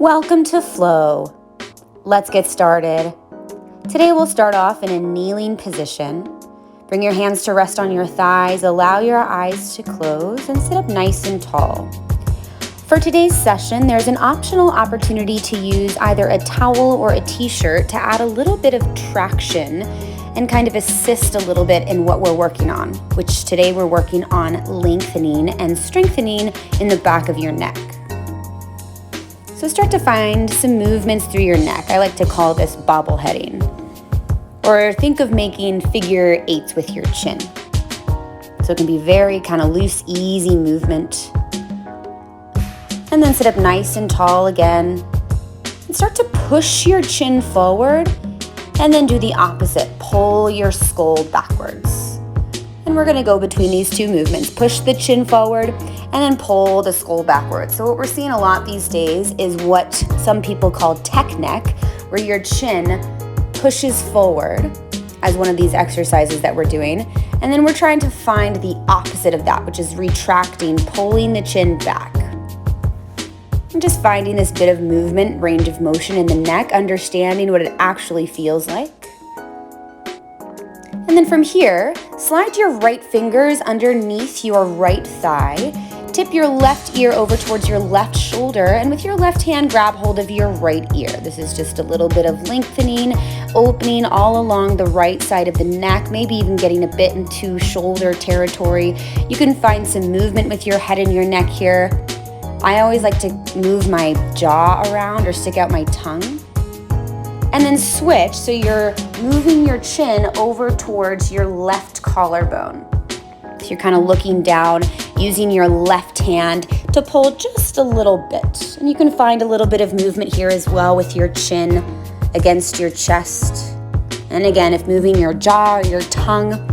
Welcome to Flow. Let's get started. Today we'll start off in a kneeling position. Bring your hands to rest on your thighs, allow your eyes to close, and sit up nice and tall. For today's session, there's an optional opportunity to use either a towel or a t-shirt to add a little bit of traction and kind of assist a little bit in what we're working on, which today we're working on lengthening and strengthening in the back of your neck. So start to find some movements through your neck. I like to call this bobbleheading. Or think of making figure eights with your chin. So it can be very kind of loose, easy movement. And then sit up nice and tall again. And start to push your chin forward. And then do the opposite. Pull your skull backwards. And we're going to go between these two movements. Push the chin forward and then pull the skull backwards. So what we're seeing a lot these days is what some people call tech neck, where your chin pushes forward as one of these exercises that we're doing. And then we're trying to find the opposite of that, which is retracting, pulling the chin back. And just finding this bit of movement, range of motion in the neck, understanding what it actually feels like. And then from here, slide your right fingers underneath your right thigh. Tip your left ear over towards your left shoulder, and with your left hand, grab hold of your right ear. This is just a little bit of lengthening, opening all along the right side of the neck, maybe even getting a bit into shoulder territory. You can find some movement with your head and your neck here. I always like to move my jaw around or stick out my tongue. And then switch, so you're moving your chin over towards your left collarbone. So you're kind of looking down, using your left hand to pull just a little bit. And you can find a little bit of movement here as well with your chin against your chest. And again, if moving your jaw or your tongue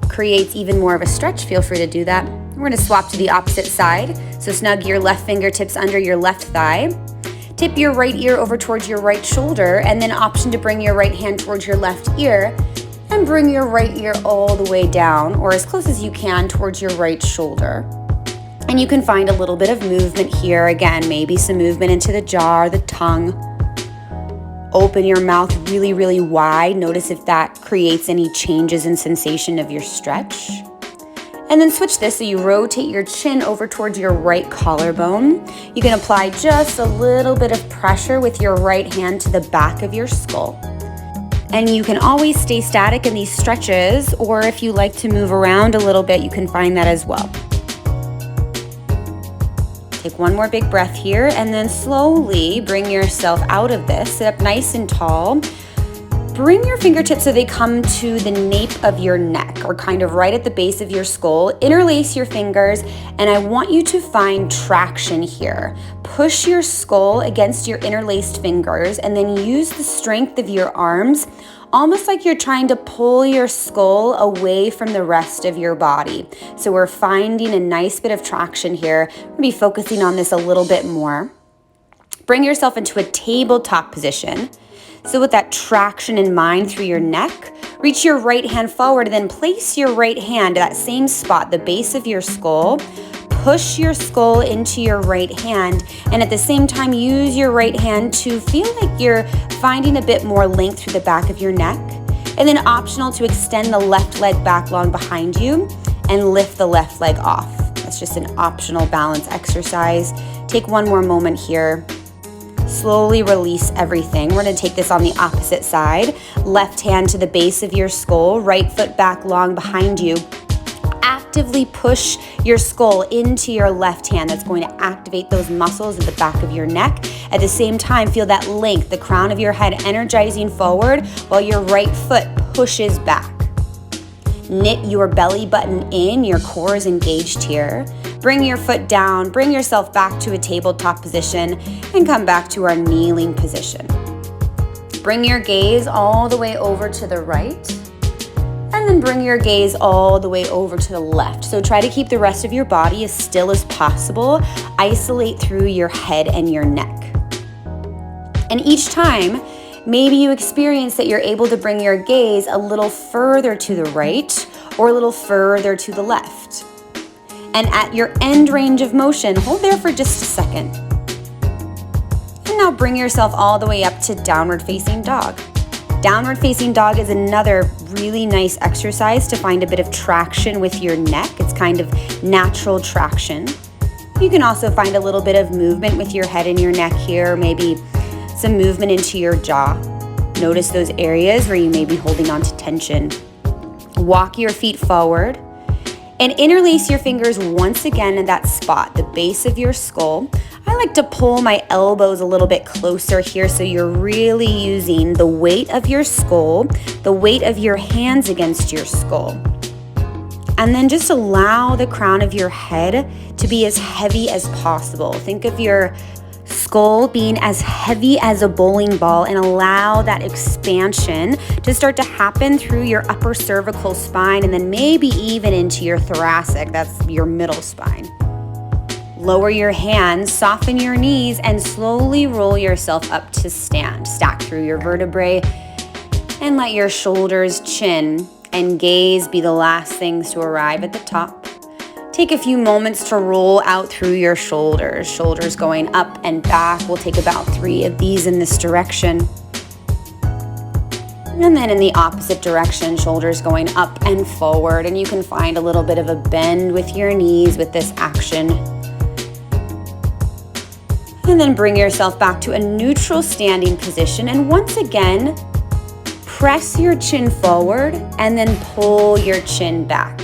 creates even more of a stretch, feel free to do that. We're going to swap to the opposite side. So snug your left fingertips under your left thigh. Tip your right ear over towards your right shoulder, and then option to bring your right hand towards your left ear and bring your right ear all the way down, or as close as you can, towards your right shoulder. And you can find a little bit of movement here. Again, maybe some movement into the jaw or the tongue. Open your mouth really, really wide. Notice if that creates any changes in sensation of your stretch. And then switch this, so you rotate your chin over towards your right collarbone. You can apply just a little bit of pressure with your right hand to the back of your skull. And you can always stay static in these stretches, or if you like to move around a little bit, you can find that as well. Take one more big breath here, and then slowly bring yourself out of this. Sit up nice and tall. Bring your fingertips so they come to the nape of your neck, or kind of right at the base of your skull. Interlace your fingers, and I want you to find traction here. Push your skull against your interlaced fingers, and then use the strength of your arms, almost like you're trying to pull your skull away from the rest of your body. So we're finding a nice bit of traction here. We're going to be focusing on this a little bit more. Bring yourself into a tabletop position. So with that traction in mind through your neck, reach your right hand forward and then place your right hand at that same spot, the base of your skull. Push your skull into your right hand, and at the same time use your right hand to feel like you're finding a bit more length through the back of your neck. And then optional to extend the left leg back long behind you and lift the left leg off. That's just an optional balance exercise. Take one more moment here. Slowly release everything. We're going to take this on the opposite side. Left hand to the base of your skull, right foot back long behind you. Actively push your skull into your left hand. That's going to activate those muscles at the back of your neck. At the same time, feel that length, the crown of your head energizing forward while your right foot pushes back. Knit your belly button in, your core is engaged here. Bring your foot down, bring yourself back to a tabletop position, and come back to our kneeling position. Bring your gaze all the way over to the right, and then bring your gaze all the way over to the left. So try to keep the rest of your body as still as possible. Isolate through your head and your neck. And each time, maybe you experience that you're able to bring your gaze a little further to the right or a little further to the left. And at your end range of motion, hold there for just a second. now bring yourself all the way up to downward facing dog. Downward facing dog is another really nice exercise to find a bit of traction with your neck. It's kind of natural traction. You can also find a little bit of movement with your head and your neck here, maybe some movement into your jaw. Notice those areas where you may be holding on to tension. Walk your feet forward and interlace your fingers once again in that spot, the base of your skull. I like to pull my elbows a little bit closer here so you're really using the weight of your skull, the weight of your hands against your skull. And then just allow the crown of your head to be as heavy as possible. Think of your skull being as heavy as a bowling ball and allow that expansion to start to happen through your upper cervical spine and then maybe even into your thoracic, that's your middle spine. Lower your hands, soften your knees, and slowly roll yourself up to stand. Stack through your vertebrae and let your shoulders, chin, and gaze be the last things to arrive at the top. Take a few moments to roll out through your shoulders. Shoulders going up and back. We'll take about 3 of these in this direction. And then in the opposite direction, shoulders going up and forward. And you can find a little bit of a bend with your knees with this action. And then bring yourself back to a neutral standing position. And once again, press your chin forward and then pull your chin back.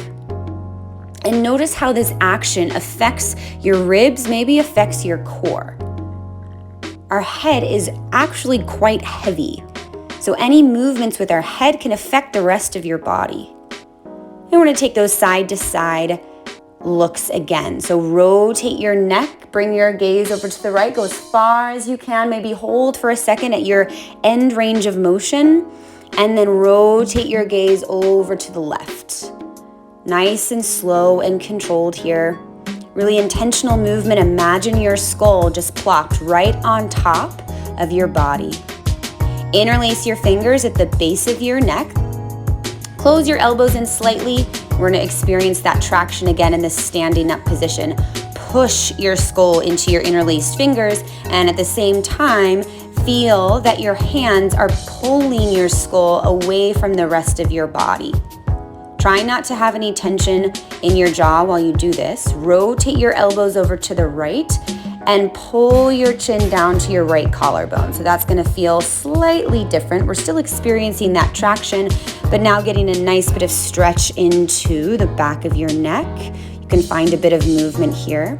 And notice how this action affects your ribs, maybe affects your core. Our head is actually quite heavy. So any movements with our head can affect the rest of your body. And we're going to take those side to side looks again. So rotate your neck, bring your gaze over to the right, go as far as you can, maybe hold for a second at your end range of motion, and then rotate your gaze over to the left. Nice and slow and controlled here. Really intentional movement. Imagine your skull just plopped right on top of your body. Interlace your fingers at the base of your neck. Close your elbows in slightly. We're going to experience that traction again in this standing up position. Push your skull into your interlaced fingers, and at the same time, feel that your hands are pulling your skull away from the rest of your body. Try not to have any tension in your jaw while you do this. Rotate your elbows over to the right and pull your chin down to your right collarbone. So that's going to feel slightly different. We're still experiencing that traction, but now getting a nice bit of stretch into the back of your neck. You can find a bit of movement here.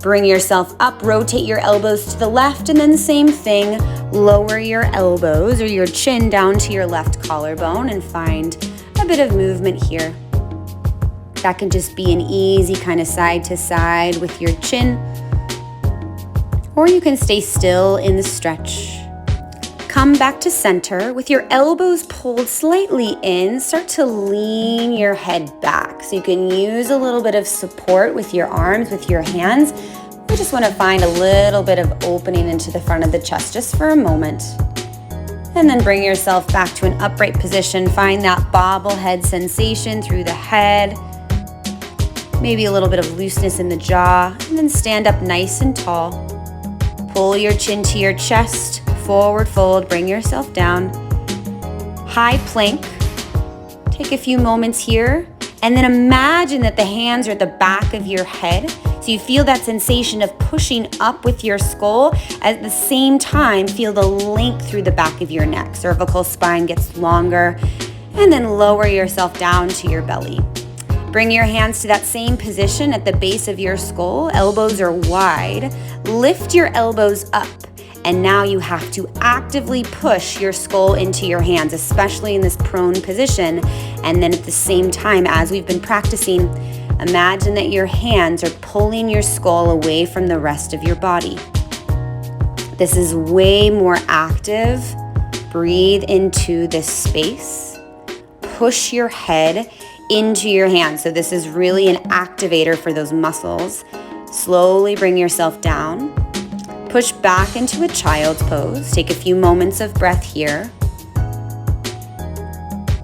Bring yourself up, rotate your elbows to the left, and then same thing, lower your elbows or your chin down to your left collarbone and find a bit of movement here. That can just be an easy kind of side to side with your chin, or you can stay still in the stretch. Come back to center with your elbows pulled slightly in. Start to lean your head back. So you can use a little bit of support with your arms, with your hands. We just want to find a little bit of opening into the front of the chest just for a moment. And then bring yourself back to an upright position. Find that bobblehead sensation through the head. Maybe a little bit of looseness in the jaw. And then stand up nice and tall. Pull your chin to your chest. Forward fold, bring yourself down. High plank. Take a few moments here. And then imagine that the hands are at the back of your head. So you feel that sensation of pushing up with your skull. At the same time, feel the length through the back of your neck. Cervical spine gets longer. And then lower yourself down to your belly. Bring your hands to that same position at the base of your skull. Elbows are wide. Lift your elbows up. And now you have to actively push your skull into your hands, especially in this prone position. And then at the same time, as we've been practicing, imagine that your hands are pulling your skull away from the rest of your body. This is way more active. Breathe into this space. Push your head into your hands. So this is really an activator for those muscles. Slowly bring yourself down. Push back into a child's pose. Take a few moments of breath here.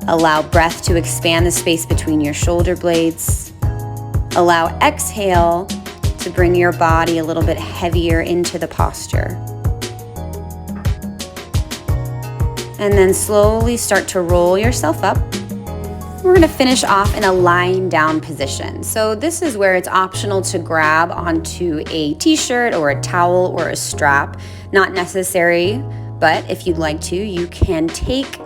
Allow breath to expand the space between your shoulder blades. Allow exhale to bring your body a little bit heavier into the posture. And then slowly start to roll yourself up. We're going to finish off in a lying down position. So this is where it's optional to grab onto a t-shirt or a towel or a strap. Not necessary, but if you'd like to, you can take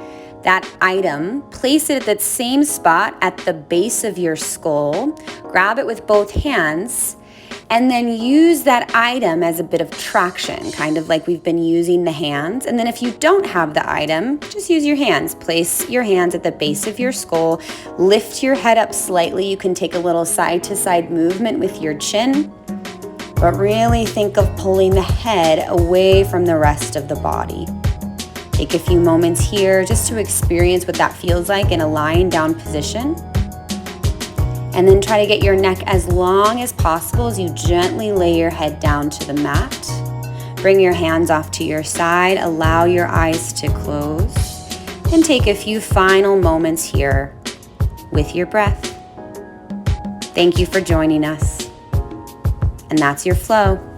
that item, place it at that same spot at the base of your skull, grab it with both hands, and then use that item as a bit of traction, kind of like we've been using the hands. And then if you don't have the item, just use your hands. Place your hands at the base of your skull, lift your head up slightly. You can take a little side to side movement with your chin, but really think of pulling the head away from the rest of the body. Take a few moments here just to experience what that feels like in a lying down position. And then try to get your neck as long as possible as you gently lay your head down to the mat. Bring your hands off to your side, allow your eyes to close, and take a few final moments here with your breath. Thank you for joining us. And that's your flow.